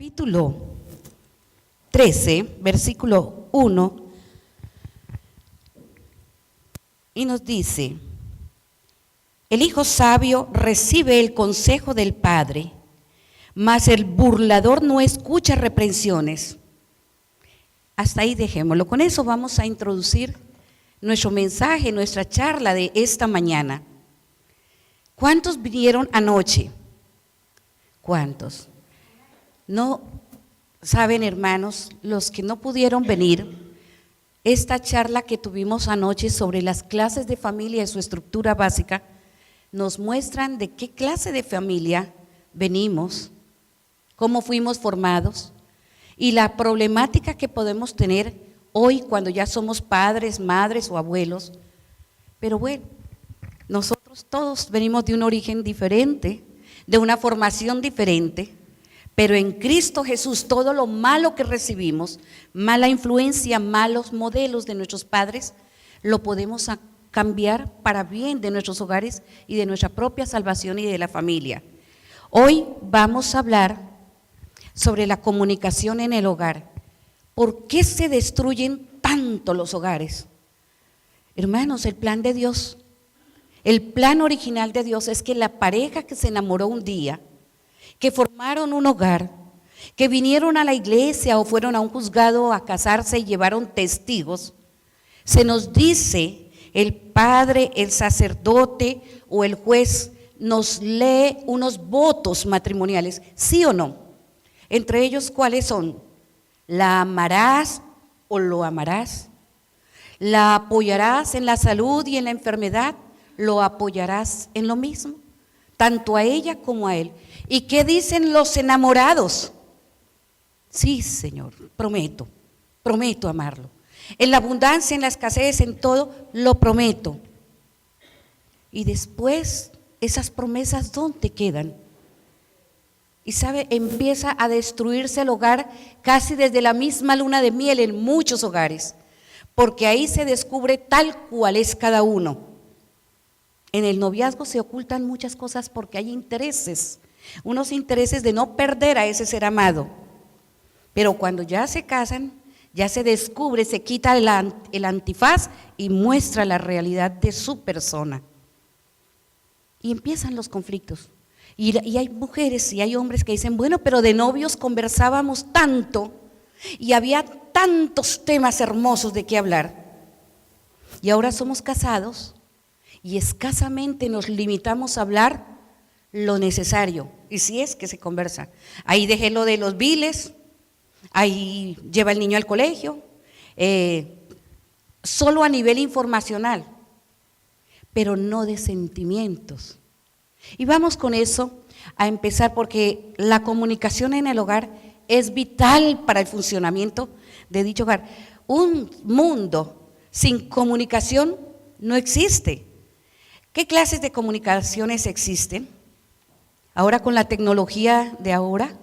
capítulo 13, versículo 1, y nos dice: el hijo sabio recibe el consejo del padre, mas el burlador no escucha reprensiones. Hasta ahí dejémoslo. Con eso vamos a introducir nuestro mensaje, nuestra charla de esta mañana. ¿Cuántos vinieron anoche? ¿Cuántos? No saben, hermanos, los que no pudieron venir, esta charla que tuvimos anoche sobre las clases de familia y su estructura básica, nos muestran de qué clase de familia venimos, cómo fuimos formados y la problemática que podemos tener hoy cuando ya somos padres, madres o abuelos. Pero bueno, nosotros todos venimos de un origen diferente, de una formación diferente, pero en Cristo Jesús todo lo malo que recibimos, mala influencia, malos modelos de nuestros padres, lo podemos cambiar para bien de nuestros hogares y de nuestra propia salvación y de la familia. Hoy vamos a hablar sobre la comunicación en el hogar. ¿Por qué se destruyen tanto los hogares? Hermanos, el plan de Dios, el plan original de Dios es que la pareja que se enamoró un día, que formaron un hogar, que vinieron a la iglesia o fueron a un juzgado a casarse y llevaron testigos, se nos dice, el padre, el sacerdote o el juez nos lee unos votos matrimoniales, ¿sí o no? Entre ellos, ¿cuáles son? La amarás o lo amarás, la apoyarás en la salud y en la enfermedad, lo apoyarás en lo mismo, tanto a ella como a él. ¿Y qué dicen los enamorados? Sí, Señor, prometo amarlo. En la abundancia, en la escasez, en todo, lo prometo. Y después, esas promesas, ¿dónde quedan? Y sabe, empieza a destruirse el hogar casi desde la misma luna de miel en muchos hogares, porque ahí se descubre tal cual es cada uno. En el noviazgo se ocultan muchas cosas porque hay intereses, unos intereses de no perder a ese ser amado. Pero cuando ya se casan, ya se descubre, se quita el antifaz y muestra la realidad de su persona. Y empiezan los conflictos. Y hay mujeres y hay hombres que dicen, bueno, pero de novios conversábamos tanto y había tantos temas hermosos de qué hablar. Y ahora somos casados y escasamente nos limitamos a hablar lo necesario, y si es que se conversa. Ahí dejé lo de los biles, ahí lleva el niño al colegio, solo a nivel informacional, pero no de sentimientos. Y vamos con eso a empezar, porque la comunicación en el hogar es vital para el funcionamiento de dicho hogar. Un mundo sin comunicación no existe. ¿Qué clases de comunicaciones existen? Ahora con la tecnología de ahora,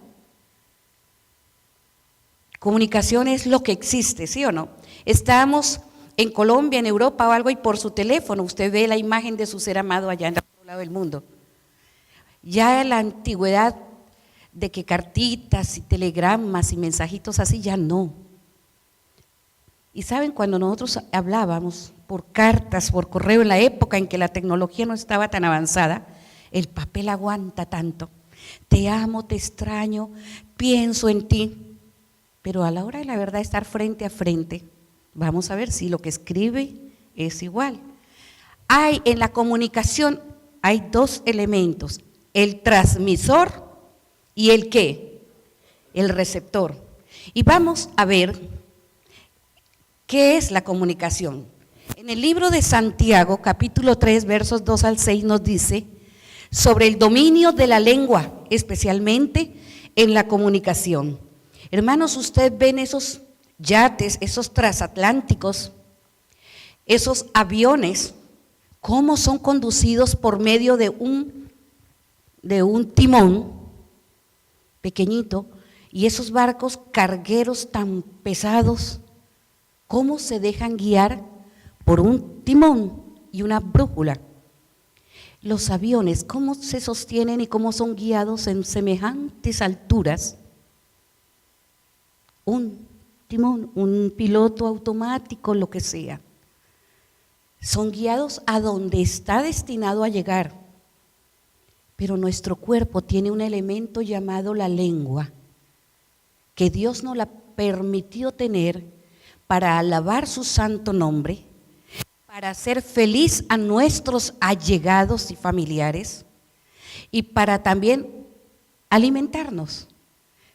comunicación es lo que existe, ¿sí o no? Estamos en Colombia, en Europa o algo, y por su teléfono usted ve la imagen de su ser amado allá en otro lado del mundo. Ya en la antigüedad de que cartitas y telegramas y mensajitos así, ya no. Y saben, cuando nosotros hablábamos por cartas, por correo, en la época en que la tecnología no estaba tan avanzada, el papel aguanta tanto. Te amo, te extraño, pienso en ti. Pero a la hora de la verdad, estar frente a frente, vamos a ver si lo que escribe es igual. En la comunicación hay dos elementos, el transmisor y el ¿qué? El receptor. Y vamos a ver qué es la comunicación. En el libro de Santiago, capítulo 3, versos 2 al 6, nos dice sobre el dominio de la lengua, especialmente en la comunicación. Hermanos, ustedes ven esos yates, esos transatlánticos, esos aviones, cómo son conducidos por medio de un timón pequeñito, y esos barcos cargueros tan pesados, cómo se dejan guiar por un timón y una brújula. Los aviones, cómo se sostienen y cómo son guiados en semejantes alturas un timón, un piloto automático, lo que sea. Son guiados a donde está destinado a llegar. Pero nuestro cuerpo tiene un elemento llamado la lengua, que Dios nos la permitió tener para alabar su santo nombre, para hacer feliz a nuestros allegados y familiares y para también alimentarnos.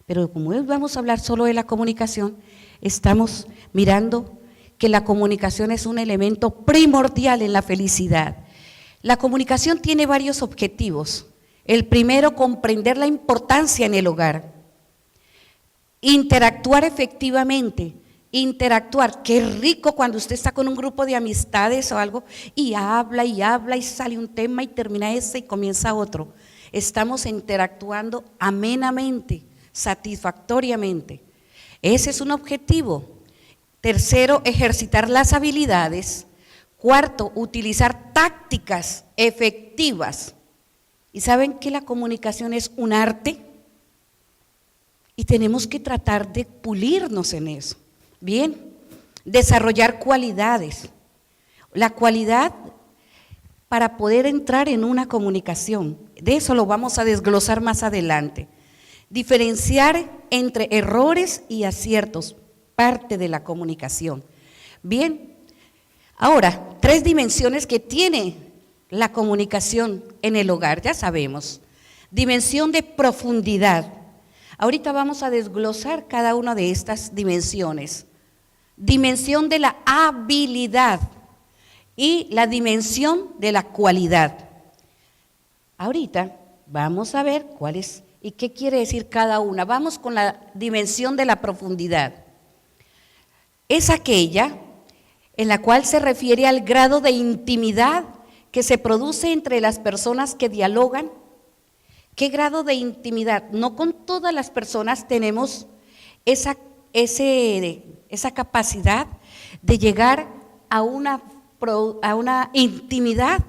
Pero como hoy vamos a hablar solo de la comunicación, estamos mirando que la comunicación es un elemento primordial en la felicidad. La comunicación tiene varios objetivos. El primero, comprender la importancia en el hogar. Interactuar efectivamente. Interactuar, qué rico cuando usted está con un grupo de amistades o algo y habla y sale un tema y termina ese y comienza otro. Estamos interactuando amenamente, satisfactoriamente. Ese es un objetivo. Tercero, ejercitar las habilidades. Cuarto, utilizar tácticas efectivas. ¿Y saben que la comunicación es un arte? Y tenemos que tratar de pulirnos en eso. Bien, desarrollar cualidades. La cualidad para poder entrar en una comunicación. De eso lo vamos a desglosar más adelante. Diferenciar entre errores y aciertos, parte de la comunicación. Bien, ahora, 3 dimensiones que tiene la comunicación en el hogar, ya sabemos. Dimensión de profundidad. Ahorita vamos a desglosar cada una de estas dimensiones. Dimensión de la habilidad y la dimensión de la cualidad. Ahorita vamos a ver cuál es y qué quiere decir cada una. Vamos con la dimensión de la profundidad. Es aquella en la cual se refiere al grado de intimidad que se produce entre las personas que dialogan. ¿Qué grado de intimidad? No con todas las personas tenemos esa capacidad de llegar a una intimidad,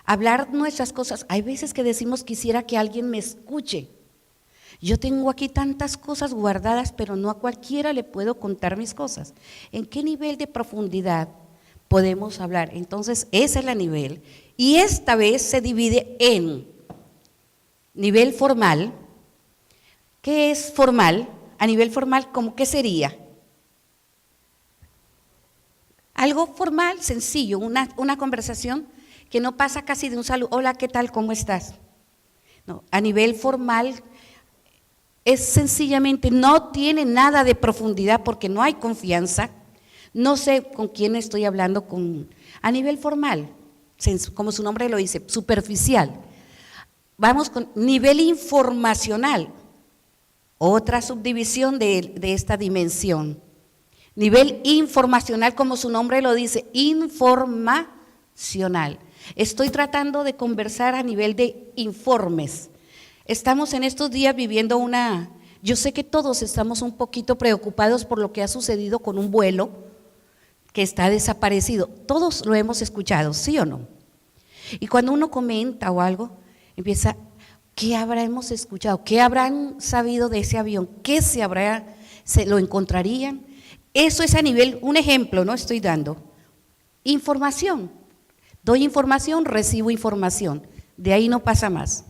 hablar nuestras cosas. Hay veces que decimos quisiera que alguien me escuche. Yo tengo aquí tantas cosas guardadas, pero no a cualquiera le puedo contar mis cosas. ¿En qué nivel de profundidad podemos hablar? Entonces, ese es el nivel. Y esta vez se divide en nivel formal. ¿Qué es formal? A nivel formal, ¿cómo qué sería? Algo formal, sencillo, una conversación que no pasa casi de un saludo. Hola, ¿qué tal? ¿Cómo estás? No, a nivel formal es sencillamente, no tiene nada de profundidad porque no hay confianza. No sé con quién estoy hablando. A nivel formal, como su nombre lo dice, superficial. Vamos con nivel informacional, otra subdivisión de esta dimensión. Nivel informacional, como su nombre lo dice, informacional. Estoy tratando de conversar a nivel de informes. Estamos en estos días viviendo yo sé que todos estamos un poquito preocupados por lo que ha sucedido con un vuelo que está desaparecido. Todos lo hemos escuchado, ¿sí o no? Y cuando uno comenta o algo, empieza, ¿qué habremos escuchado? ¿Qué habrán sabido de ese avión? ¿Qué se lo encontrarían? Eso es a nivel, un ejemplo, ¿no? Estoy dando. Información. Doy información, recibo información. De ahí no pasa más.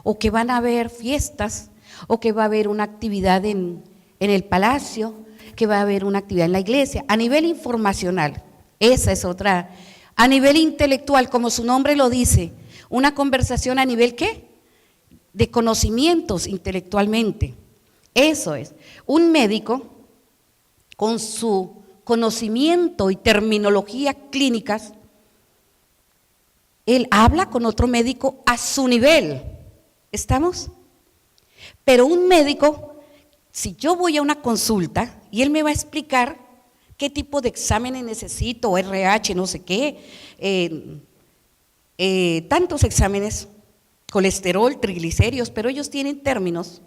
O que van a haber fiestas, o que va a haber una actividad en el palacio, que va a haber una actividad en la iglesia. A nivel informacional, esa es otra. A nivel intelectual, como su nombre lo dice, una conversación a nivel ¿qué? De conocimientos intelectualmente. Eso es. Un médico con su conocimiento y terminología clínicas, él habla con otro médico a su nivel. ¿Estamos? Pero un médico, si yo voy a una consulta y él me va a explicar qué tipo de exámenes necesito, RH, no sé qué, tantos exámenes, colesterol, triglicéridos, pero ellos tienen términos.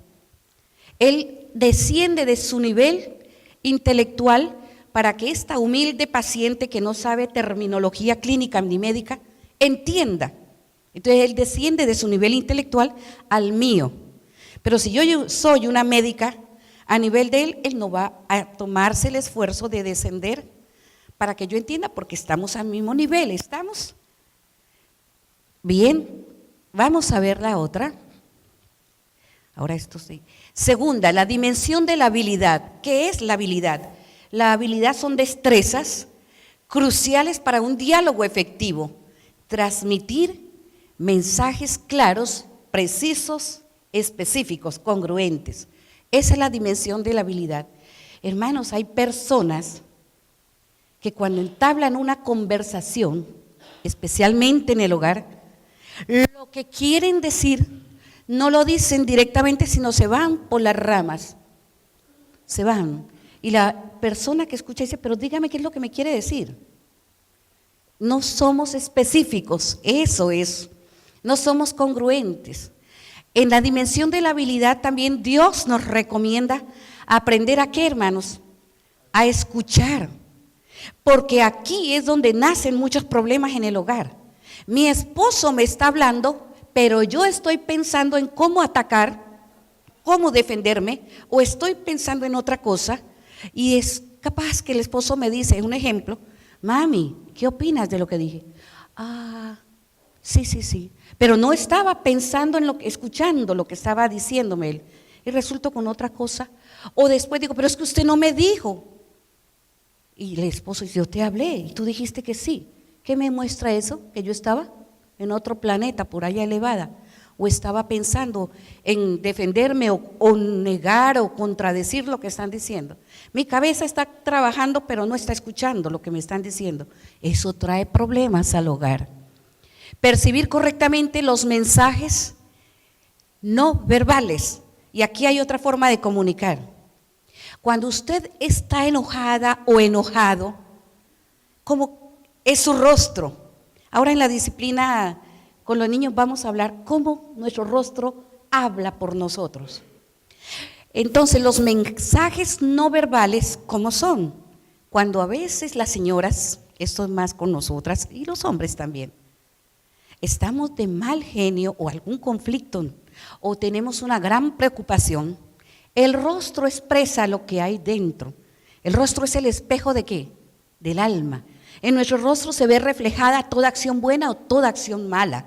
Él desciende de su nivel intelectual para que esta humilde paciente que no sabe terminología clínica ni médica entienda. Entonces él desciende de su nivel intelectual al mío. Pero si yo soy una médica, a nivel de él, él no va a tomarse el esfuerzo de descender para que yo entienda, porque estamos al mismo nivel, ¿estamos? Bien, vamos a ver la otra. Ahora esto sí. Segunda, la dimensión de la habilidad. ¿Qué es la habilidad? La habilidad son destrezas cruciales para un diálogo efectivo. Transmitir mensajes claros, precisos, específicos, congruentes. Esa es la dimensión de la habilidad. Hermanos, hay personas que cuando entablan una conversación, especialmente en el hogar, lo que quieren decir no lo dicen directamente, sino se van por las ramas, se van. Y la persona que escucha dice, pero dígame qué es lo que me quiere decir. No somos específicos, eso es, no somos congruentes. En la dimensión de la habilidad también Dios nos recomienda aprender a qué, hermanos, a escuchar, porque aquí es donde nacen muchos problemas en el hogar. Mi esposo me está hablando, pero yo estoy pensando en cómo atacar, cómo defenderme, o estoy pensando en otra cosa, y es capaz que el esposo me dice, un ejemplo, mami, ¿qué opinas de lo que dije? Ah, sí, pero no estaba pensando en escuchando lo que estaba diciéndome él, y resulto con otra cosa, o después digo, pero es que usted no me dijo, y el esposo dice, yo te hablé, y tú dijiste que sí. ¿Qué me muestra eso? Que yo estaba en otro planeta, por allá elevada, o estaba pensando en defenderme o negar o contradecir lo que están diciendo. Mi cabeza está trabajando, pero no está escuchando lo que me están diciendo. Eso trae problemas al hogar. Percibir correctamente los mensajes no verbales. Y aquí hay otra forma de comunicar. Cuando usted está enojada o enojado, ¿cómo es su rostro? Ahora en la disciplina con los niños vamos a hablar cómo nuestro rostro habla por nosotros. Entonces los mensajes no verbales, ¿cómo son? Cuando a veces las señoras, esto es más con nosotras y los hombres también, estamos de mal genio o algún conflicto o tenemos una gran preocupación, el rostro expresa lo que hay dentro. El rostro es el espejo ¿de qué? Del alma. En nuestro rostro se ve reflejada toda acción buena o toda acción mala.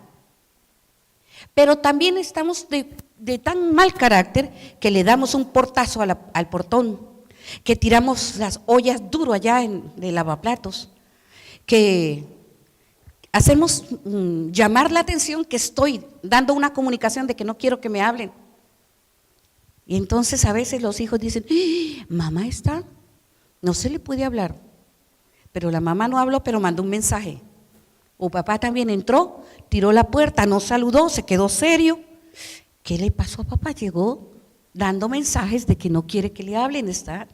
Pero también estamos de tan mal carácter que le damos un portazo al portón, que tiramos las ollas duro allá en el lavaplatos, que hacemos llamar la atención que estoy dando una comunicación de que no quiero que me hablen. Y entonces a veces los hijos dicen, mamá está, no se le puede hablar. Pero la mamá no habló, pero mandó un mensaje. O papá también entró, tiró la puerta, no saludó, se quedó serio. ¿Qué le pasó a papá? Llegó dando mensajes de que no quiere que le hablen, está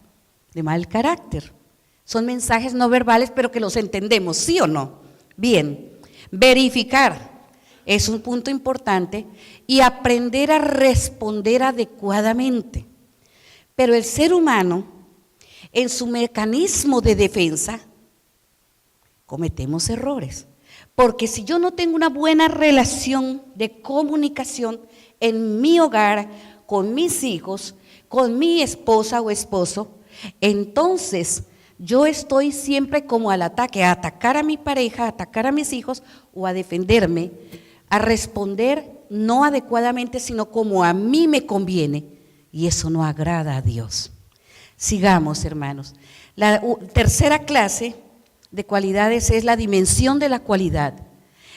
de mal carácter. Son mensajes no verbales, pero que los entendemos, ¿sí o no? Bien, verificar es un punto importante y aprender a responder adecuadamente. Pero el ser humano, en su mecanismo de defensa, cometemos errores, porque si yo no tengo una buena relación de comunicación en mi hogar, con mis hijos, con mi esposa o esposo, entonces yo estoy siempre como al ataque, a atacar a mi pareja, a atacar a mis hijos o a defenderme, a responder no adecuadamente, sino como a mí me conviene, y eso no agrada a Dios. Sigamos, hermanos. La tercera clase de cualidades es la dimensión de la cualidad.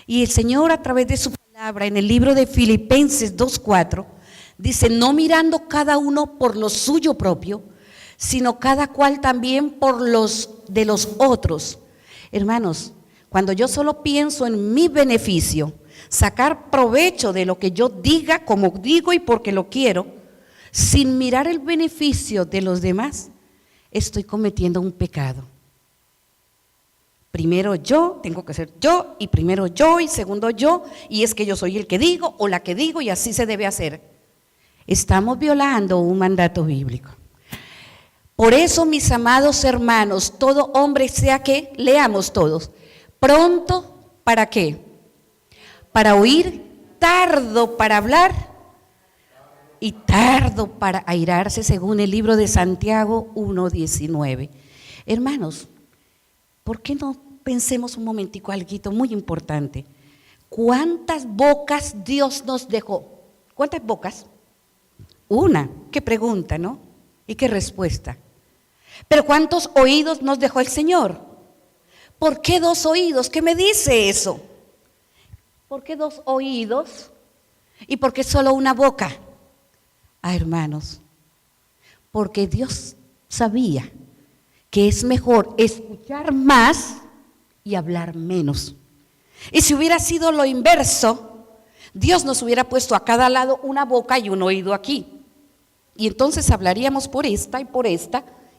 Y el Señor a través de su palabra en el libro de Filipenses 2:4 dice, no mirando cada uno por lo suyo propio, sino cada cual también por los de los otros. Hermanos, cuando yo solo pienso en mi beneficio, sacar provecho de lo que yo diga, como digo y porque lo quiero, sin mirar el beneficio de los demás, estoy cometiendo un pecado. Primero yo, tengo que ser yo, y primero yo, y segundo yo, y es que yo soy el que digo o la que digo, y así se debe hacer. Estamos violando un mandato bíblico. Por eso, mis amados hermanos, todo hombre sea que, leamos todos, pronto, ¿para qué? Para oír, tardo para hablar, y tardo para airarse, según el libro de Santiago 1:19. Hermanos, ¿por qué no pensemos un momentico algo muy importante? ¿Cuántas bocas Dios nos dejó? ¿Cuántas bocas? Una. Qué pregunta, ¿no? Y qué respuesta. Pero ¿cuántos oídos nos dejó el Señor? ¿Por qué 2 oídos? ¿Qué me dice eso? ¿Por qué 2 oídos? ¿Y por qué solo una boca? Hermanos, porque Dios sabía que es mejor escuchar más y hablar menos. Y si hubiera sido lo inverso, Dios nos hubiera puesto a cada lado una boca y un oído aquí. Y entonces hablaríamos por esta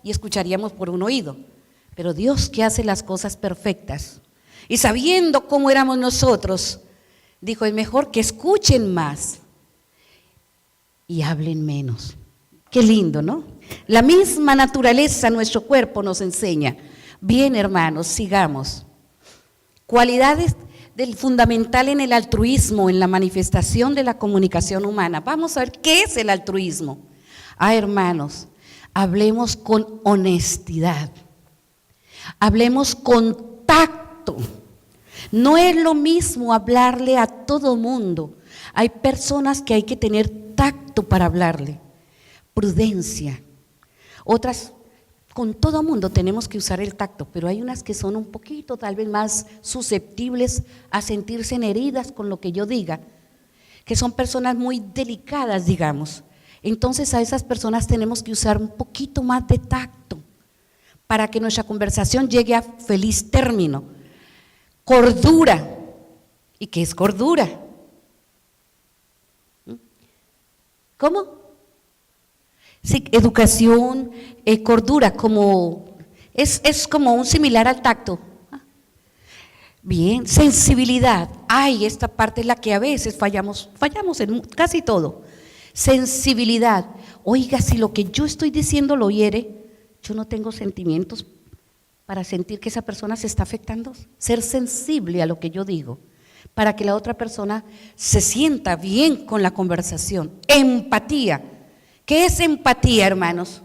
y escucharíamos por un oído. Pero Dios, que hace las cosas perfectas, y sabiendo cómo éramos nosotros, dijo, es mejor que escuchen más y hablen menos. Qué lindo, ¿no? La misma naturaleza, nuestro cuerpo nos enseña. Bien, hermanos, sigamos. Cualidades del fundamental en el altruismo, en la manifestación de la comunicación humana. Vamos a ver qué es el altruismo. Hermanos, hablemos con honestidad. Hablemos con tacto. No es lo mismo hablarle a todo mundo. Hay personas que hay que tener tacto para hablarle. Prudencia. Otras, con todo mundo tenemos que usar el tacto, pero hay unas que son un poquito tal vez más susceptibles a sentirse heridas con lo que yo diga, que son personas muy delicadas, digamos. Entonces a esas personas tenemos que usar un poquito más de tacto para que nuestra conversación llegue a feliz término. Cordura. ¿Y qué es cordura? ¿Cómo? Sí, educación, cordura, es como un similar al tacto. Bien, sensibilidad. Esta parte es la que a veces fallamos en casi todo. Sensibilidad. Oiga, si lo que yo estoy diciendo lo hiere, yo no tengo sentimientos para sentir que esa persona se está afectando. Ser sensible a lo que yo digo, para que la otra persona se sienta bien con la conversación. Empatía. ¿Qué es empatía, hermanos?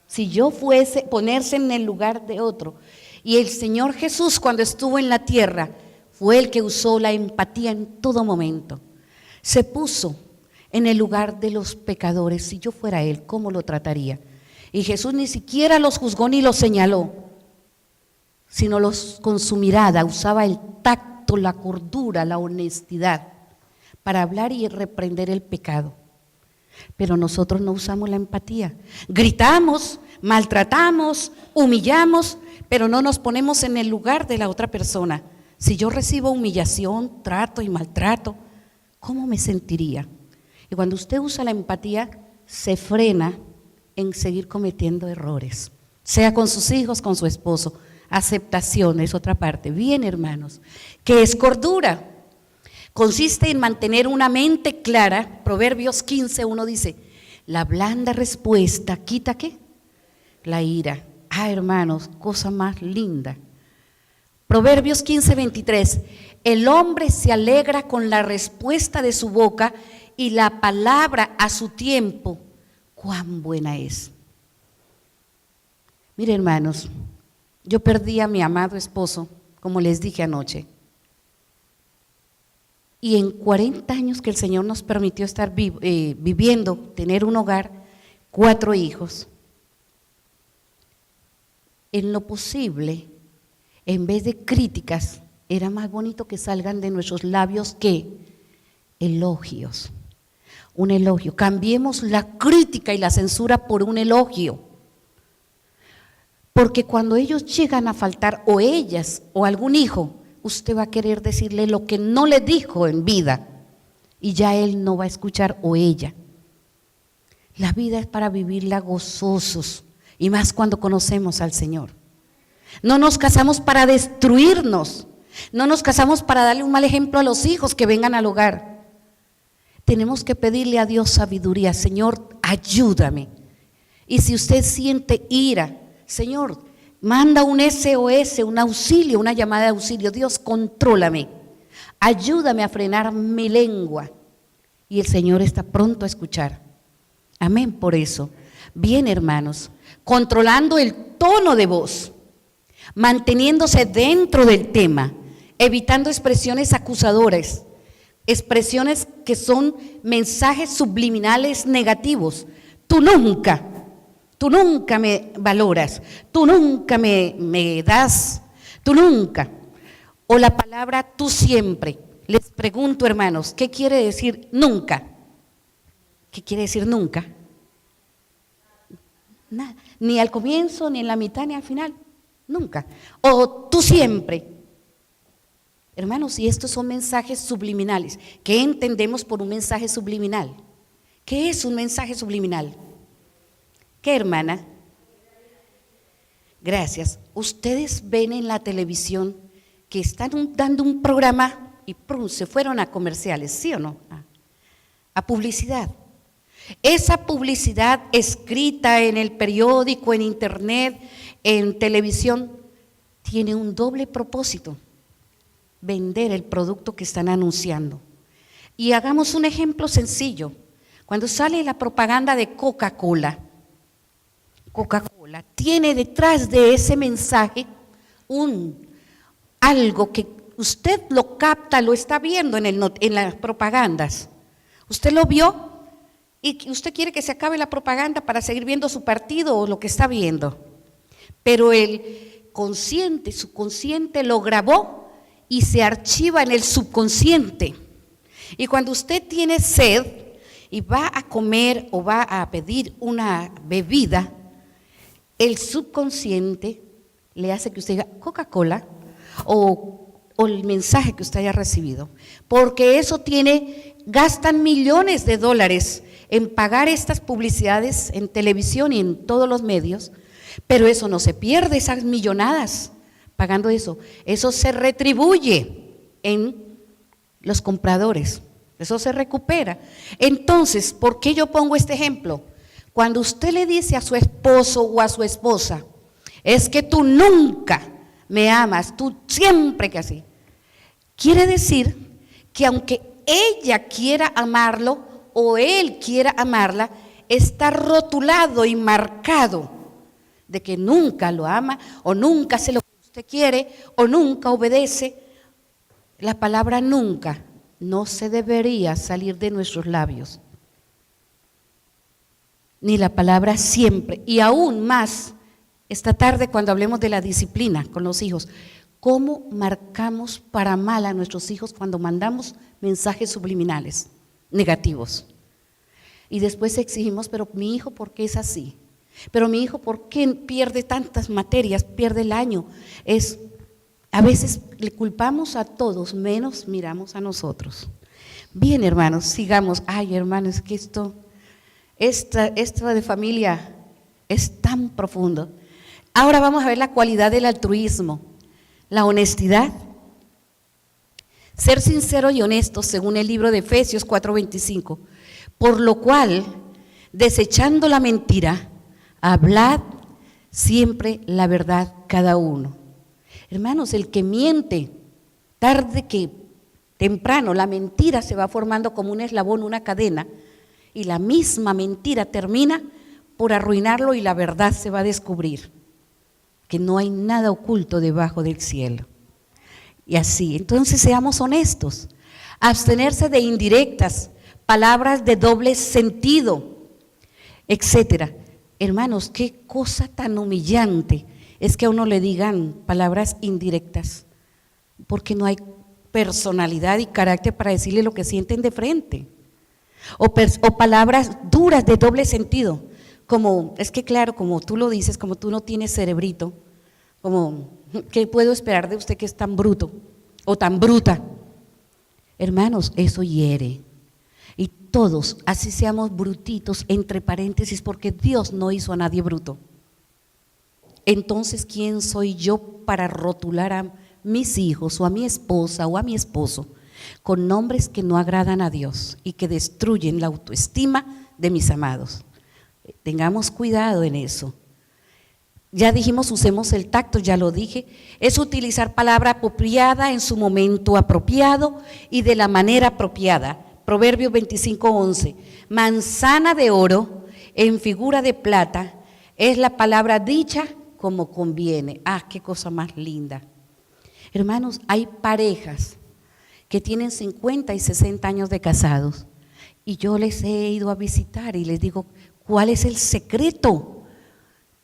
Si yo fuese ponerse en el lugar de otro, y el Señor Jesús cuando estuvo en la tierra fue el que usó la empatía en todo momento. Se puso en el lugar de los pecadores. Si yo fuera Él, ¿cómo lo trataría? Y Jesús ni siquiera los juzgó ni los señaló, sino con su mirada usaba el tacto, la cordura, la honestidad para hablar y reprender el pecado. Pero nosotros no usamos la empatía. Gritamos, maltratamos, humillamos, pero no nos ponemos en el lugar de la otra persona. Si yo recibo humillación, trato y maltrato, ¿cómo me sentiría? Y cuando usted usa la empatía, se frena en seguir cometiendo errores, sea con sus hijos, con su esposo. Aceptación es otra parte. Bien, hermanos, ¿qué es cordura? Consiste en mantener una mente clara. Proverbios 15:1 dice, la blanda respuesta quita ¿qué? La ira. Hermanos, cosa más linda. Proverbios 15:23, el hombre se alegra con la respuesta de su boca y la palabra a su tiempo, cuán buena es. Mire, hermanos, yo perdí a mi amado esposo, como les dije anoche. Y en 40 años que el Señor nos permitió estar viviendo, tener un hogar, 4 hijos, en lo posible, en vez de críticas, era más bonito que salgan de nuestros labios que elogios. Un elogio. Cambiemos la crítica y la censura por un elogio. Porque cuando ellos llegan a faltar, o ellas, o algún hijo, usted va a querer decirle lo que no le dijo en vida y ya él no va a escuchar, o ella. La vida es para vivirla gozosos, y más cuando conocemos al Señor. No nos casamos para destruirnos, no nos casamos para darle un mal ejemplo a los hijos que vengan al hogar. Tenemos que pedirle a Dios sabiduría. Señor, ayúdame. Y si usted siente ira, Señor, manda un SOS, un auxilio, una llamada de auxilio. Dios, contrólame, ayúdame a frenar mi lengua y el Señor está pronto a escuchar. Amén por eso. Bien, hermanos, controlando el tono de voz, manteniéndose dentro del tema, evitando expresiones acusadoras, expresiones que son mensajes subliminales negativos. Tú nunca me valoras, tú nunca me das, tú nunca. O la palabra tú siempre. Les pregunto, hermanos, ¿qué quiere decir nunca? ¿Qué quiere decir nunca? Nada, ni al comienzo, ni en la mitad, ni al final, nunca. O tú siempre. Hermanos, y estos son mensajes subliminales. ¿Qué entendemos por un mensaje subliminal? ¿Qué es un mensaje subliminal? ¿Qué, hermana? Gracias. Ustedes ven en la televisión que están dando un programa y ¡prum!, se fueron a comerciales, ¿sí o no? A publicidad. Esa publicidad escrita en el periódico, en internet, en televisión, tiene un doble propósito: vender el producto que están anunciando. Y hagamos un ejemplo sencillo. Cuando sale la propaganda de Coca-Cola, Coca-Cola tiene detrás de ese mensaje algo que usted lo capta, lo está viendo en las propagandas. Usted lo vio y usted quiere que se acabe la propaganda para seguir viendo su partido o lo que está viendo. Pero el subconsciente lo grabó y se archiva en el subconsciente. Y cuando usted tiene sed y va a comer o va a pedir una bebida, el subconsciente le hace que usted diga Coca-Cola o el mensaje que usted haya recibido, porque eso gastan millones de dólares en pagar estas publicidades en televisión y en todos los medios, pero eso no se pierde, esas millonadas pagando eso se retribuye en los compradores, eso se recupera. Entonces, ¿por qué yo pongo este ejemplo? Cuando usted le dice a su esposo o a su esposa, es que tú nunca me amas, tú siempre que así, quiere decir que aunque ella quiera amarlo o él quiera amarla, está rotulado y marcado de que nunca lo ama o nunca hace lo que usted quiere o nunca obedece. La palabra nunca no se debería salir de nuestros labios, ni la palabra siempre, y aún más esta tarde cuando hablemos de la disciplina con los hijos. ¿Cómo marcamos para mal a nuestros hijos cuando mandamos mensajes subliminales, negativos? Y después exigimos, pero mi hijo, ¿por qué es así? Pero mi hijo, ¿por qué pierde tantas materias, pierde el año? A veces le culpamos a todos, menos miramos a nosotros. Bien, hermanos, sigamos. Ay, hermanos, es que esto de familia es tan profundo. Ahora vamos a ver la cualidad del altruismo, la honestidad. Ser sincero y honesto, según el libro de Efesios 4:25. Por lo cual, desechando la mentira, hablad siempre la verdad cada uno. Hermanos, el que miente, tarde que temprano, la mentira se va formando como un eslabón, una cadena, y la misma mentira termina por arruinarlo y la verdad se va a descubrir, que no hay nada oculto debajo del cielo. Y así, entonces seamos honestos, abstenerse de indirectas, palabras de doble sentido, etcétera. Hermanos, qué cosa tan humillante es que a uno le digan palabras indirectas, porque no hay personalidad y carácter para decirle lo que sienten de frente, o palabras duras de doble sentido, como, es que claro, como tú lo dices, como tú no tienes cerebrito, como, ¿qué puedo esperar de usted que es tan bruto o tan bruta? Hermanos, eso hiere. Y todos, así seamos brutitos, entre paréntesis, porque Dios no hizo a nadie bruto. Entonces, ¿quién soy yo para rotular a mis hijos o a mi esposa o a mi esposo con nombres que no agradan a Dios y que destruyen la autoestima de mis amados? Tengamos cuidado en eso. Ya dijimos, usemos el tacto, ya lo dije, es utilizar palabra apropiada en su momento apropiado y de la manera apropiada, Proverbios 25:11. Manzana de oro en figura de plata es la palabra dicha como conviene. Qué cosa más linda. Hermanos, hay parejas que tienen 50 y 60 años de casados y yo les he ido a visitar y les digo, ¿cuál es el secreto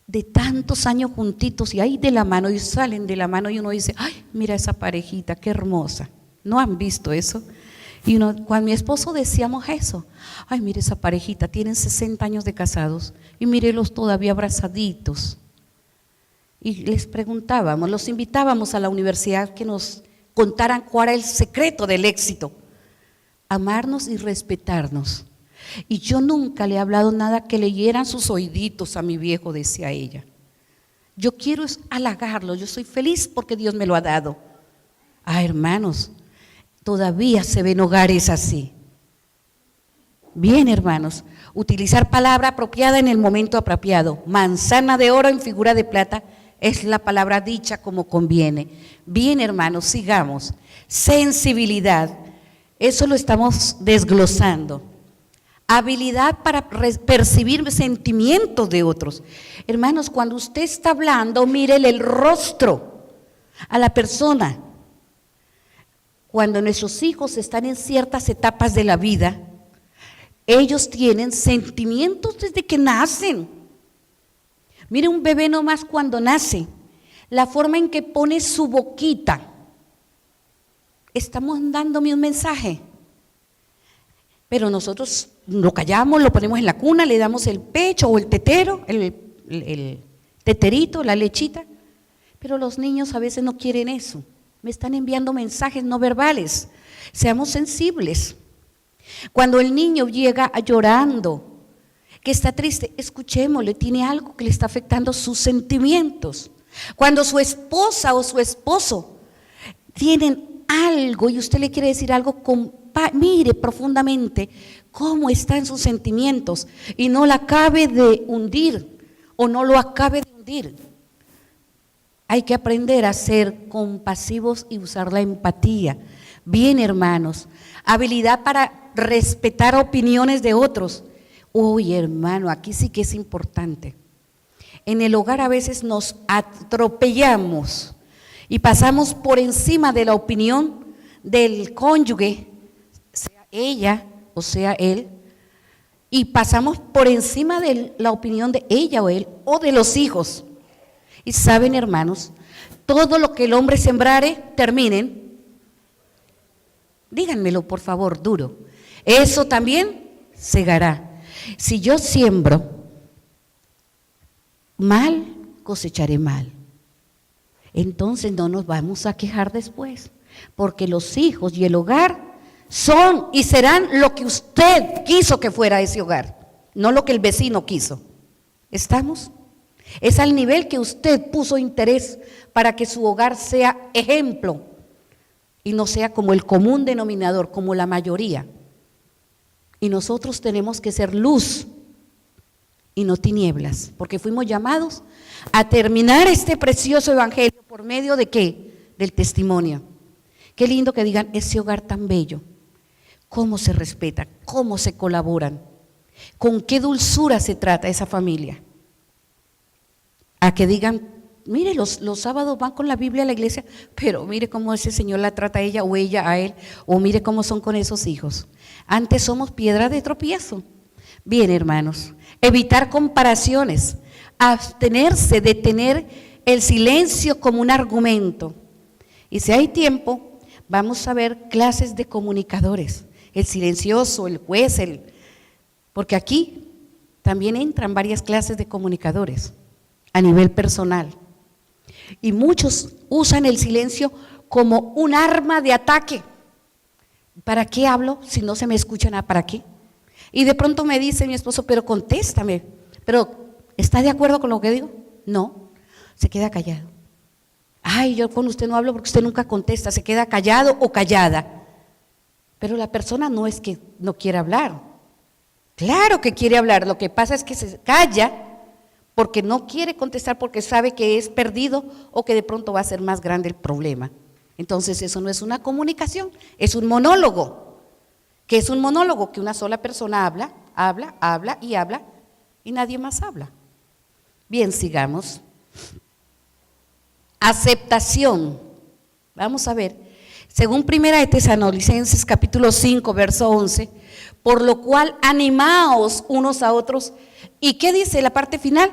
de tantos años juntitos y ahí de la mano y salen de la mano y uno dice, ay, mira esa parejita, qué hermosa? ¿No han visto eso? Y cuando mi esposo decíamos eso, ay, mire esa parejita, tienen 60 años de casados y mírelos todavía abrazaditos. Y les preguntábamos, los invitábamos a la universidad que nos contaran cuál era el secreto del éxito. Amarnos y respetarnos. Y yo nunca le he hablado nada que leyeran sus oíditos a mi viejo, decía ella. Yo quiero es halagarlo, yo soy feliz porque Dios me lo ha dado. Hermanos, todavía se ven hogares así. Bien, hermanos, utilizar palabra apropiada en el momento apropiado. Manzana de oro en figura de plata es la palabra dicha como conviene. Bien, hermanos, sigamos. Sensibilidad, eso lo estamos desglosando. Habilidad para percibir sentimientos de otros. Hermanos, cuando usted está hablando, mírele el rostro a la persona. Cuando nuestros hijos están en ciertas etapas de la vida, ellos tienen sentimientos desde que nacen. Mire un bebé nomás cuando nace, la forma en que pone su boquita. Estamos dándome un mensaje. Pero nosotros lo callamos, lo ponemos en la cuna, le damos el pecho o el tetero, el teterito, la lechita. Pero los niños a veces no quieren eso. Me están enviando mensajes no verbales. Seamos sensibles. Cuando el niño llega llorando, que está triste, escuchémosle, tiene algo que le está afectando sus sentimientos. Cuando su esposa o su esposo tienen algo y usted le quiere decir algo, mire profundamente cómo están sus sentimientos y no la acabe de hundir o no lo acabe de hundir. Hay que aprender a ser compasivos y usar la empatía. Bien, hermanos, habilidad para respetar opiniones de otros. Uy, hermano, aquí sí que es importante. En el hogar a veces nos atropellamos y pasamos por encima de la opinión del cónyuge, sea ella o sea él, y pasamos por encima de la opinión de ella o él o de los hijos. Y saben, hermanos, todo lo que el hombre sembrare, terminen, díganmelo por favor duro, eso también segará. Si yo siembro mal, cosecharé mal. Entonces no nos vamos a quejar después, porque los hijos y el hogar son y serán lo que usted quiso que fuera ese hogar, no lo que el vecino quiso. ¿Estamos? Es al nivel que usted puso interés para que su hogar sea ejemplo y no sea como el común denominador, como la mayoría. Y nosotros tenemos que ser luz y no tinieblas, porque fuimos llamados a terminar este precioso evangelio por medio de ¿qué? Del testimonio. Qué lindo que digan, ese hogar tan bello, cómo se respeta, cómo se colaboran, con qué dulzura se trata esa familia. A que digan, mire, los sábados van con la Biblia a la iglesia, pero mire cómo ese señor la trata a ella o ella a él, o mire cómo son con esos hijos. Antes somos piedra de tropiezo. Bien, hermanos, evitar comparaciones, abstenerse de tener el silencio como un argumento. Y si hay tiempo, vamos a ver clases de comunicadores, el silencioso, el juez, porque aquí también entran varias clases de comunicadores a nivel personal. Y muchos usan el silencio como un arma de ataque. ¿Para qué hablo si no se me escucha nada? ¿Para qué? Y de pronto me dice mi esposo, pero contéstame, pero ¿está de acuerdo con lo que digo? No, se queda callado. Ay, yo con usted no hablo porque usted nunca contesta, se queda callado o callada. Pero la persona no es que no quiera hablar, claro que quiere hablar, lo que pasa es que se calla porque no quiere contestar, porque sabe que es perdido o que de pronto va a ser más grande el problema. Entonces eso no es una comunicación, es un monólogo que es un monólogo, que una sola persona habla, habla, habla y nadie más habla. Bien, sigamos. Aceptación. Vamos a ver. Según Primera de Tesalonicenses capítulo 5, verso 11, por lo cual animaos unos a otros. ¿Y qué dice la parte final?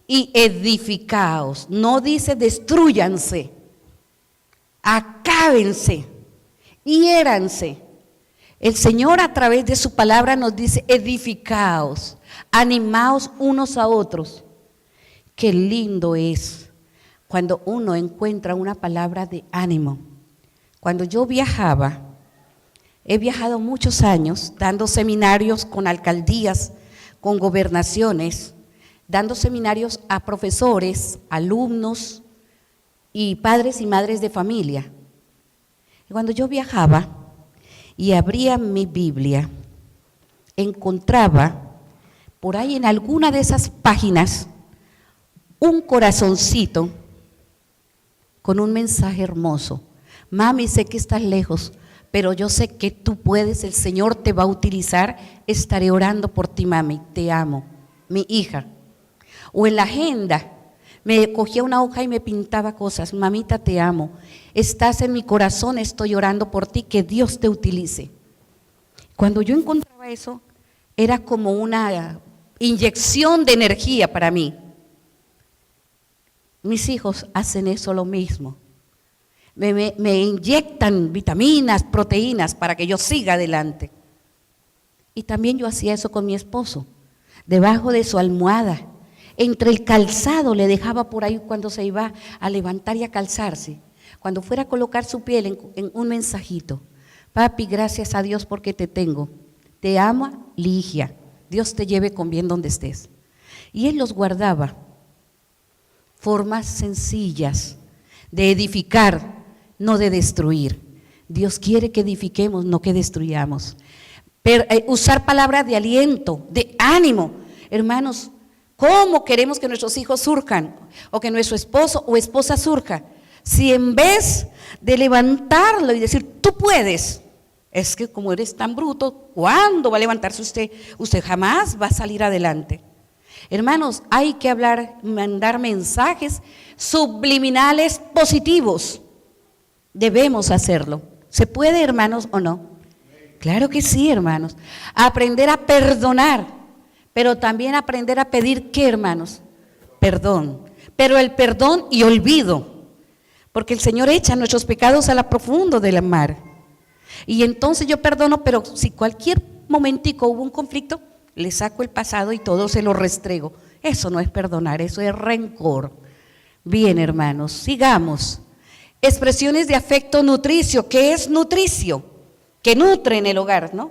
Y edificaos. No dice destrúyanse, acábense, hiéranse. El Señor a través de su palabra nos dice edificaos, animaos unos a otros. Qué lindo es cuando uno encuentra una palabra de ánimo. Cuando yo viajaba, he viajado muchos años dando seminarios con alcaldías, con gobernaciones, dando seminarios a profesores, alumnos y padres y madres de familia. Y cuando yo viajaba y abría mi Biblia, encontraba por ahí en alguna de esas páginas un corazoncito con un mensaje hermoso. Mami, sé que estás lejos, pero yo sé que tú puedes, el Señor te va a utilizar, estaré orando por ti, mami, te amo, mi hija. O en la agenda, me cogía una hoja y me pintaba cosas, mamita, te amo, estás en mi corazón, estoy orando por ti, que Dios te utilice. Cuando yo encontraba eso, era como una inyección de energía para mí. Mis hijos hacen eso lo mismo. Me inyectan vitaminas, proteínas para que yo siga adelante. Y también yo hacía eso con mi esposo, debajo de su almohada, entre el calzado le dejaba por ahí cuando se iba a levantar y a calzarse, cuando fuera a colocar su piel en un mensajito. Papi, gracias a Dios porque te tengo, te ama Ligia, Dios te lleve con bien donde estés. Y él los guardaba, formas sencillas de edificar, no de destruir. Dios quiere que edifiquemos, no que destruyamos. Pero, usar palabras de aliento, de ánimo. Hermanos, ¿cómo queremos que nuestros hijos surjan? O que nuestro esposo o esposa surja. Si en vez de levantarlo y decir, tú puedes, es que como eres tan bruto, ¿cuándo va a levantarse usted? Usted jamás va a salir adelante. Hermanos, hay que hablar, mandar mensajes subliminales positivos. Debemos hacerlo. ¿Se puede, hermanos, o no? Claro que sí, hermanos. Aprender a perdonar, pero también aprender a pedir, ¿qué, hermanos? Perdón. Pero el perdón y olvido, porque el Señor echa nuestros pecados a la profundo del mar. Y entonces yo perdono, pero si cualquier momentico hubo un conflicto, le saco el pasado y todo se lo restrego. Eso no es perdonar, eso es rencor. Bien, hermanos, sigamos. Expresiones de afecto nutricio. ¿Qué es nutricio? Que nutre en el hogar, ¿no?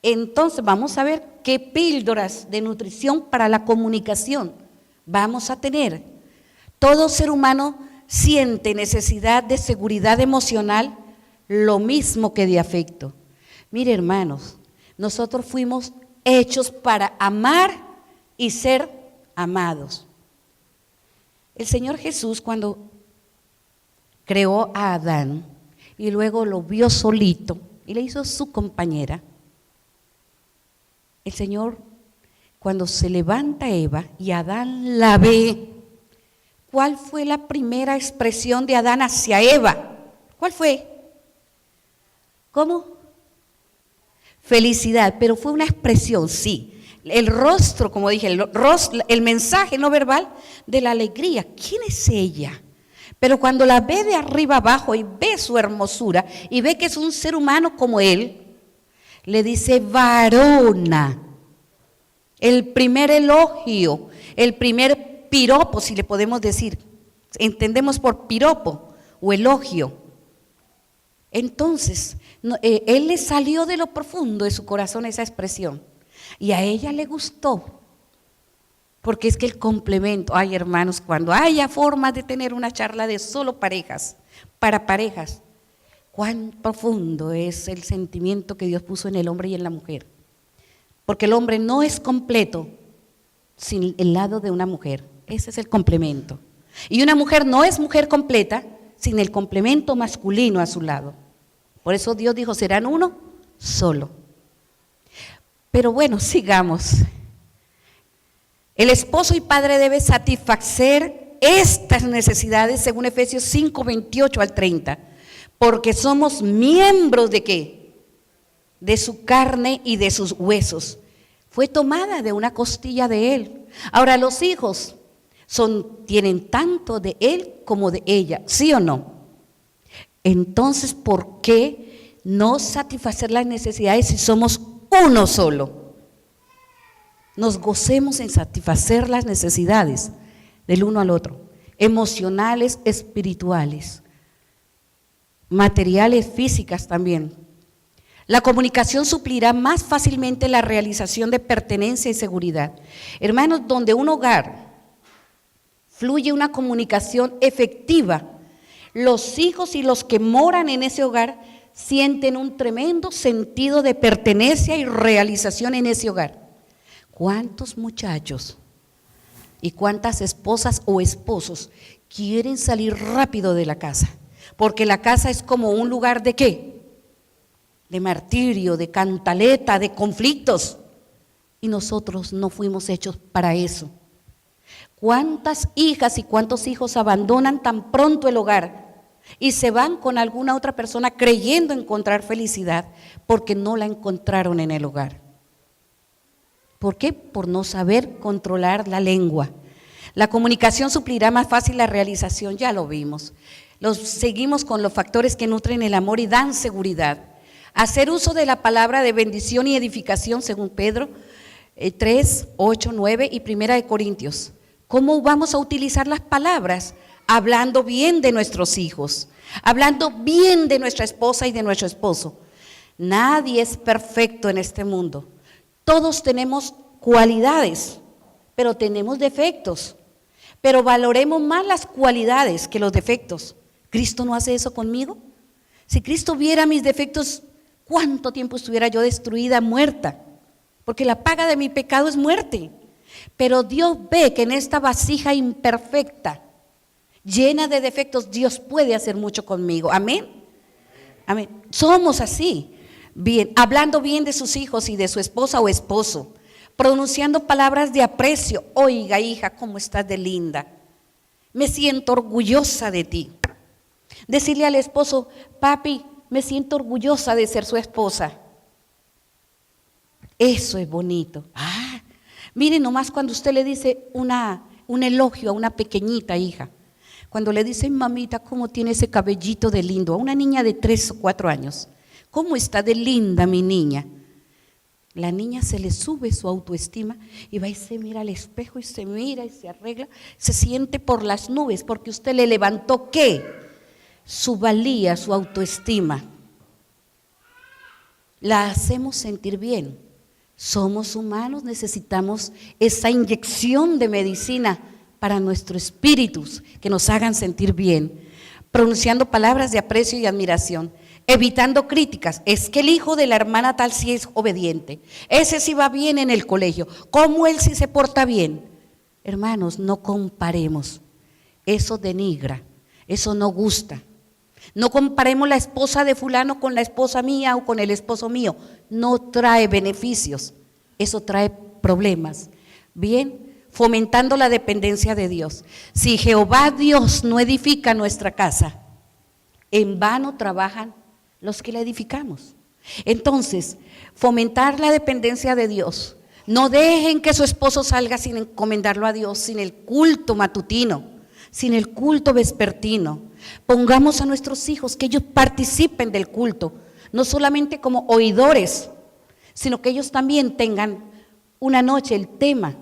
Entonces vamos a ver qué píldoras de nutrición para la comunicación vamos a tener. Todo ser humano siente necesidad de seguridad emocional, lo mismo que de afecto. Mire, hermanos, nosotros fuimos hechos para amar y ser amados. El Señor Jesús, cuando creó a Adán y luego lo vio solito y le hizo su compañera, el Señor, cuando se levanta Eva y Adán la ve, ¿cuál fue la primera expresión de Adán hacia Eva? ¿Cuál fue? ¿Cómo? Felicidad, pero fue una expresión, sí. El rostro, como dije, el mensaje no verbal de la alegría. ¿Quién es ella? Pero cuando la ve de arriba abajo y ve su hermosura y ve que es un ser humano como él, le dice varona. El primer elogio, el primer piropo, si le podemos decir, entendemos por piropo o elogio. Entonces, él le salió de lo profundo de su corazón esa expresión y a ella le gustó. Porque es que el complemento, ay hermanos, cuando haya formas de tener una charla de solo parejas, para parejas, cuán profundo es el sentimiento que Dios puso en el hombre y en la mujer. Porque el hombre no es completo sin el lado de una mujer, ese es el complemento. Y una mujer no es mujer completa sin el complemento masculino a su lado. Por eso Dios dijo, serán uno solo. Pero bueno, sigamos. El esposo y padre debe satisfacer estas necesidades según Efesios 5, 28 al 30, porque somos miembros ¿de qué? De su carne y de sus huesos. Fue tomada de una costilla de él. Ahora los hijos tienen tanto de él como de ella, ¿sí o no? Entonces, ¿por qué no satisfacer las necesidades si somos uno solo? Nos gocemos en satisfacer las necesidades del uno al otro, emocionales, espirituales, materiales, físicas también. La comunicación suplirá más fácilmente la realización de pertenencia y seguridad. Hermanos, donde un hogar fluye una comunicación efectiva, los hijos y los que moran en ese hogar sienten un tremendo sentido de pertenencia y realización en ese hogar. ¿Cuántos muchachos y cuántas esposas o esposos quieren salir rápido de la casa? Porque la casa es como un lugar ¿de qué? De martirio, de cantaleta, de conflictos. Y nosotros no fuimos hechos para eso. ¿Cuántas hijas y cuántos hijos abandonan tan pronto el hogar y se van con alguna otra persona creyendo encontrar felicidad porque no la encontraron en el hogar? ¿Por qué? Por no saber controlar la lengua. La comunicación suplirá más fácil la realización, ya lo vimos. Seguimos con los factores que nutren el amor y dan seguridad. Hacer uso de la palabra de bendición y edificación, según Pedro 3, 8, 9 y 1 de Corintios. ¿Cómo vamos a utilizar las palabras? Hablando bien de nuestros hijos, hablando bien de nuestra esposa y de nuestro esposo. Nadie es perfecto en este mundo. Todos tenemos cualidades, pero tenemos defectos. Pero valoremos más las cualidades que los defectos. ¿Cristo no hace eso conmigo? Si Cristo viera mis defectos, ¿cuánto tiempo estuviera yo destruida, muerta? Porque la paga de mi pecado es muerte. Pero Dios ve que en esta vasija imperfecta, llena de defectos, Dios puede hacer mucho conmigo. Amén. Amén. Somos así. Bien, hablando bien de sus hijos y de su esposa o esposo, pronunciando palabras de aprecio. Oiga, hija, ¿cómo estás de linda? Me siento orgullosa de ti. Decirle al esposo, papi, me siento orgullosa de ser su esposa. Eso es bonito. Miren nomás cuando usted le dice un elogio a una pequeñita hija. Cuando le dicen, mamita, ¿cómo tiene ese cabellito de lindo? A una niña de 3 o 4 años. ¿Cómo está de linda mi niña? La niña se le sube su autoestima y va y se mira al espejo y se mira y se arregla, se siente por las nubes porque usted le levantó ¿qué? Su valía, su autoestima. La hacemos sentir bien. Somos humanos, necesitamos esa inyección de medicina para nuestros espíritus que nos hagan sentir bien, pronunciando palabras de aprecio y admiración. Evitando críticas, es que el hijo de la hermana tal sí es obediente, ese sí va bien en el colegio, ¿cómo él sí se porta bien? Hermanos, no comparemos, eso denigra, eso no gusta. No comparemos la esposa de fulano con la esposa mía o con el esposo mío, no trae beneficios, eso trae problemas. Bien, fomentando la dependencia de Dios. Si Jehová Dios no edifica nuestra casa, en vano trabajan los que la edificamos. Entonces, fomentar la dependencia de Dios. No dejen que su esposo salga sin encomendarlo a Dios, sin el culto matutino, sin el culto vespertino. Pongamos a nuestros hijos que ellos participen del culto, no solamente como oidores, sino que ellos también tengan una noche el tema,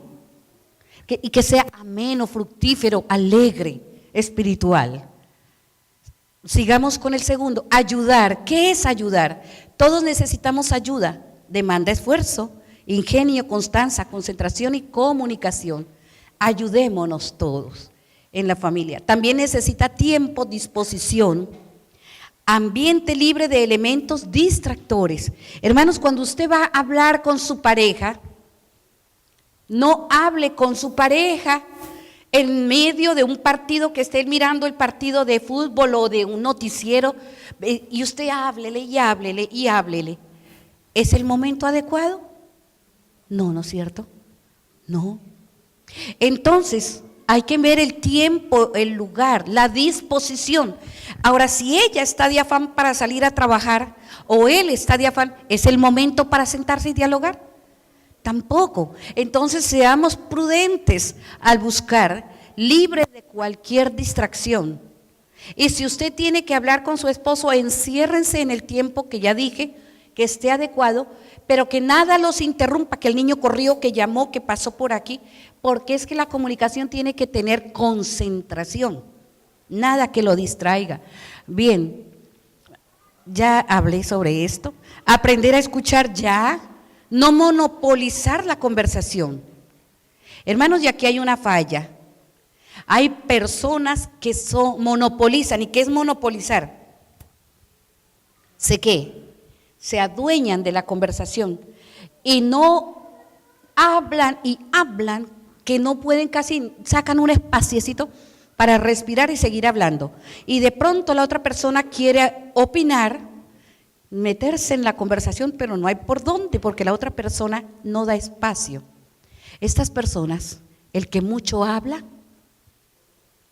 y que sea ameno, fructífero, alegre, espiritual. Sigamos con el segundo, ayudar. ¿Qué es ayudar? Todos necesitamos ayuda, demanda esfuerzo, ingenio, constancia, concentración y comunicación. Ayudémonos todos en la familia. También necesita tiempo, disposición, ambiente libre de elementos distractores. Hermanos, cuando usted va a hablar con su pareja, no hable con su pareja en medio de un partido que esté mirando el partido de fútbol o de un noticiero y usted háblele y háblele y háblele. ¿Es el momento adecuado? No, ¿no es cierto? No. Entonces, hay que ver el tiempo, el lugar, la disposición. Ahora, si ella está de afán para salir a trabajar o él está de afán, ¿es el momento para sentarse y dialogar? Tampoco. Entonces, seamos prudentes al buscar, libres de cualquier distracción. Y si usted tiene que hablar con su esposo, enciérrense en el tiempo que ya dije, que esté adecuado, pero que nada los interrumpa, que el niño corrió, que llamó, que pasó por aquí, porque es que la comunicación tiene que tener concentración, nada que lo distraiga. Bien, ya hablé sobre esto, aprender a escuchar ya, no monopolizar la conversación. Hermanos, y aquí hay una falla. Hay personas que monopolizan. ¿Y qué es monopolizar? ¿Sé qué? Se adueñan de la conversación y no hablan y hablan que no pueden casi, sacan un espaciecito para respirar y seguir hablando. Y de pronto la otra persona quiere opinar, meterse en la conversación, pero no hay por dónde, porque la otra persona no da espacio. Estas personas, el que mucho habla,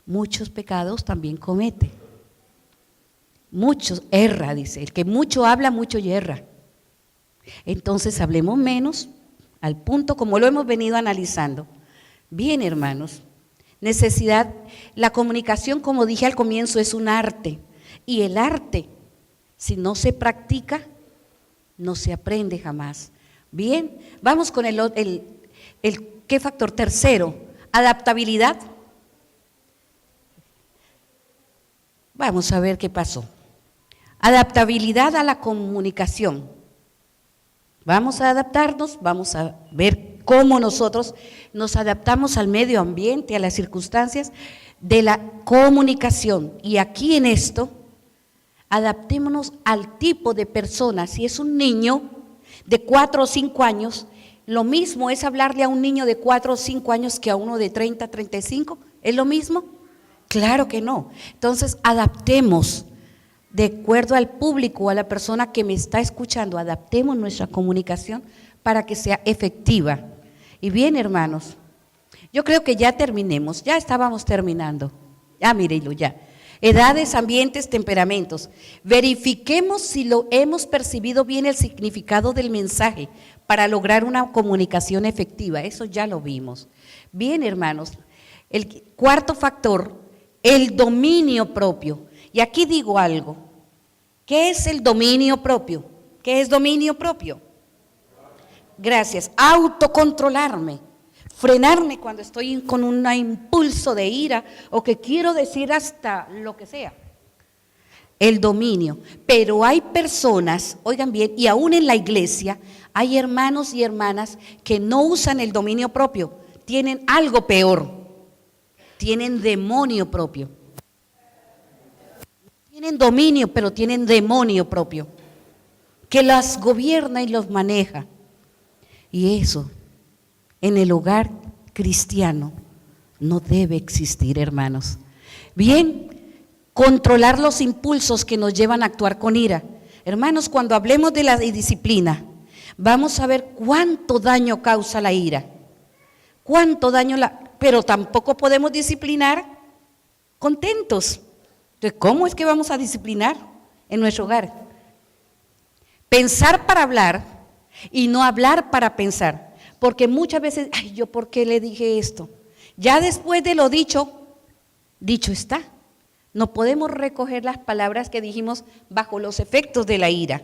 muchos pecados también comete. Muchos erra, dice, el que mucho habla, mucho yerra. Entonces hablemos menos, al punto como lo hemos venido analizando. Bien, hermanos, la comunicación, como dije al comienzo, es un arte. Y el arte, si no se practica, no se aprende jamás. Bien, vamos con ¿qué factor? Tercero, adaptabilidad. Vamos a ver qué pasó. Adaptabilidad a la comunicación. Vamos a adaptarnos, vamos a ver cómo nosotros nos adaptamos al medio ambiente, a las circunstancias de la comunicación. Y aquí en esto, adaptémonos al tipo de persona. Si es un niño de 4 o 5 años, lo mismo es hablarle a un niño de 4 o 5 años que a uno de 30, 35. ¿Es lo mismo? Claro que no. Entonces, adaptemos de acuerdo al público, a la persona que me está escuchando, adaptemos nuestra comunicación para que sea efectiva. Y bien, hermanos, yo creo que ya terminemos, ya estábamos terminando. Ya, mírelo, ya. Edades, ambientes, temperamentos. Verifiquemos si lo hemos percibido bien el significado del mensaje para lograr una comunicación efectiva. Eso ya lo vimos. Bien, hermanos, el cuarto factor, el dominio propio. Y aquí digo algo. ¿Qué es el dominio propio? ¿Qué es dominio propio? Gracias. Autocontrolarme, frenarme cuando estoy con un impulso de ira o que quiero decir hasta lo que sea. El dominio. Pero hay personas, oigan bien, y aún en la iglesia hay hermanos y hermanas que no usan el dominio propio, tienen algo peor, tienen demonio propio. Tienen dominio, pero tienen demonio propio, que las gobierna y los maneja. Y eso, en el hogar cristiano, no debe existir, hermanos. Bien, controlar los impulsos que nos llevan a actuar con ira. Hermanos, cuando hablemos de la disciplina, vamos a ver cuánto daño causa la ira. Cuánto daño pero tampoco podemos disciplinar contentos. Entonces, ¿cómo es que vamos a disciplinar en nuestro hogar? Pensar para hablar y no hablar para pensar, porque muchas veces, ay, ¿yo por qué le dije esto? Ya después de lo dicho, dicho está. No podemos recoger las palabras que dijimos bajo los efectos de la ira.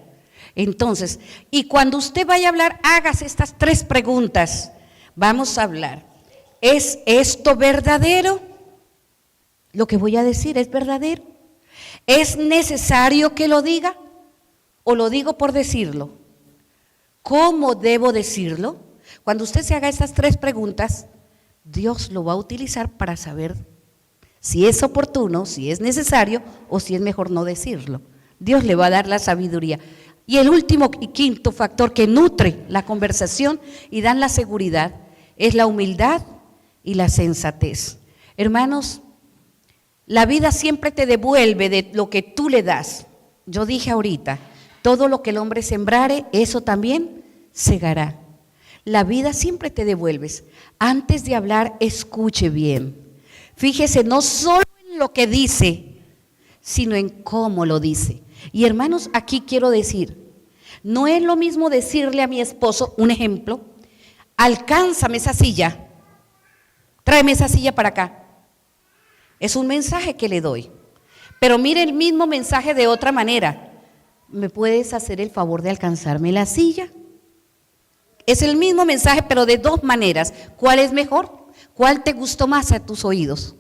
Entonces, y cuando usted vaya a hablar, hágase estas 3 preguntas. Vamos a hablar. ¿Es esto verdadero? ¿Lo que voy a decir es verdadero? ¿Es necesario que lo diga o lo digo por decirlo? ¿Cómo debo decirlo? Cuando usted se haga estas 3 preguntas, Dios lo va a utilizar para saber si es oportuno, si es necesario o si es mejor no decirlo. Dios le va a dar la sabiduría. Y el último y quinto factor que nutre la conversación y dan la seguridad es la humildad y la sensatez. Hermanos, la vida siempre te devuelve de lo que tú le das. Yo dije ahorita, todo lo que el hombre sembrare, eso también segará. la vida siempre te devuelves. Antes de hablar, escuche bien. Fíjese no solo en lo que dice, sino en cómo lo dice. Y hermanos, aquí quiero decir, no es lo mismo decirle a mi esposo, un ejemplo, alcánzame esa silla, tráeme esa silla para acá. Es un mensaje que le doy. Pero mire el mismo mensaje de otra manera. ¿Me puedes hacer el favor de alcanzarme la silla? Es el mismo mensaje, pero de dos maneras. ¿Cuál es mejor? ¿Cuál te gustó más a tus oídos?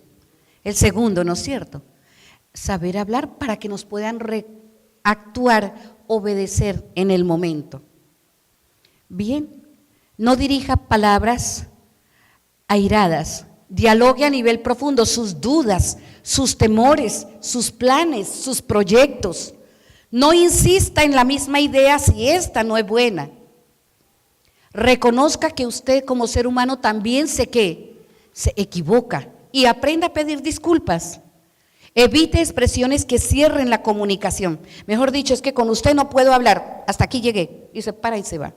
El segundo, ¿no es cierto? Saber hablar para que nos puedan actuar, obedecer en el momento. Bien, no dirija palabras airadas, dialogue a nivel profundo sus dudas, sus temores, sus planes, sus proyectos. No insista en la misma idea si esta no es buena. Reconozca que usted como ser humano también se equivoca y aprenda a pedir disculpas. Evite expresiones que cierren la comunicación. Mejor dicho, es que con usted no puedo hablar, hasta aquí llegué, y se para y se va.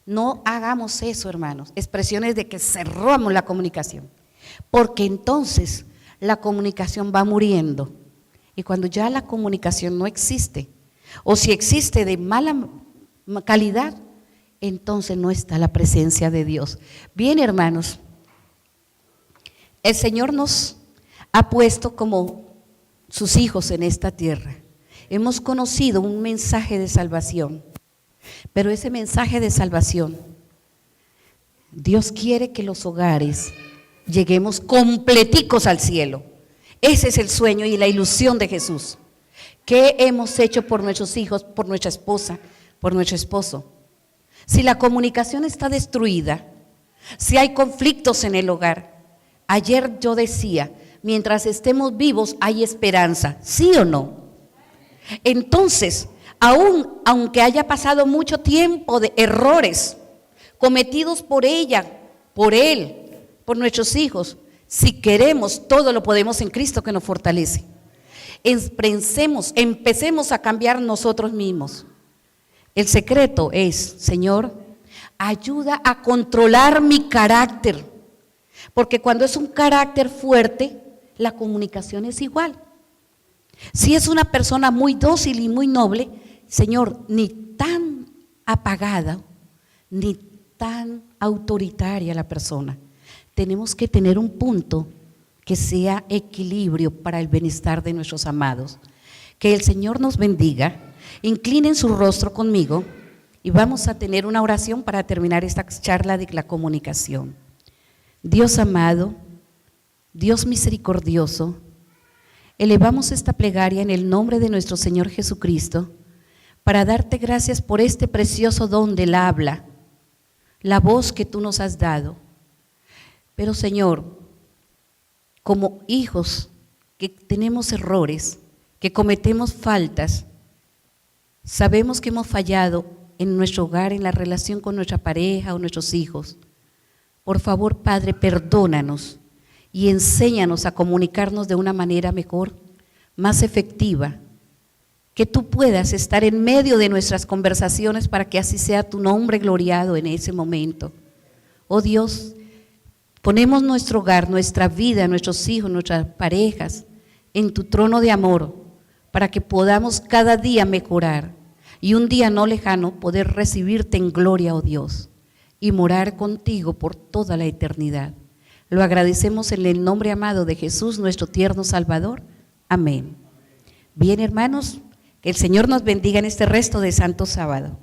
No hagamos eso, hermanos, expresiones de que cerramos la comunicación, porque entonces la comunicación va muriendo. Y cuando ya la comunicación no existe, o si existe de mala calidad, entonces no está la presencia de Dios. Bien, hermanos, el Señor nos ha puesto como sus hijos en esta tierra. Hemos conocido un mensaje de salvación, pero ese mensaje de salvación, Dios quiere que los hogares lleguemos completicos al cielo. Ese es el sueño y la ilusión de Jesús. ¿Qué hemos hecho por nuestros hijos, por nuestra esposa, por nuestro esposo? Si la comunicación está destruida, si hay conflictos en el hogar, ayer yo decía, mientras estemos vivos hay esperanza, ¿sí o no? Entonces, aunque haya pasado mucho tiempo de errores cometidos por ella, por él, por nuestros hijos, si queremos, todo lo podemos en Cristo que nos fortalece. Empecemos a cambiar nosotros mismos. El secreto es, Señor, ayuda a controlar mi carácter, porque cuando es un carácter fuerte, la comunicación es igual. Si es una persona muy dócil y muy noble, Señor, ni tan apagada, ni tan autoritaria la persona. Tenemos que tener un punto que sea equilibrio para el bienestar de nuestros amados. Que el Señor nos bendiga. Inclinen su rostro conmigo y vamos a tener una oración para terminar esta charla de la comunicación. Dios amado, Dios misericordioso, elevamos esta plegaria en el nombre de nuestro Señor Jesucristo para darte gracias por este precioso don del habla, la voz que tú nos has dado. Pero Señor, como hijos que tenemos errores, que cometemos faltas, sabemos que hemos fallado en nuestro hogar, en la relación con nuestra pareja o nuestros hijos. Por favor, Padre, perdónanos y enséñanos a comunicarnos de una manera mejor, más efectiva, que tú puedas estar en medio de nuestras conversaciones para que así sea tu nombre gloriado en ese momento. Oh Dios, ponemos nuestro hogar, nuestra vida, nuestros hijos, nuestras parejas en tu trono de amor para que podamos cada día mejorar y un día no lejano poder recibirte en gloria, oh Dios, y morar contigo por toda la eternidad. Lo agradecemos en el nombre amado de Jesús, nuestro tierno Salvador. Amén. Bien, hermanos, que el Señor nos bendiga en este resto de Santo Sábado.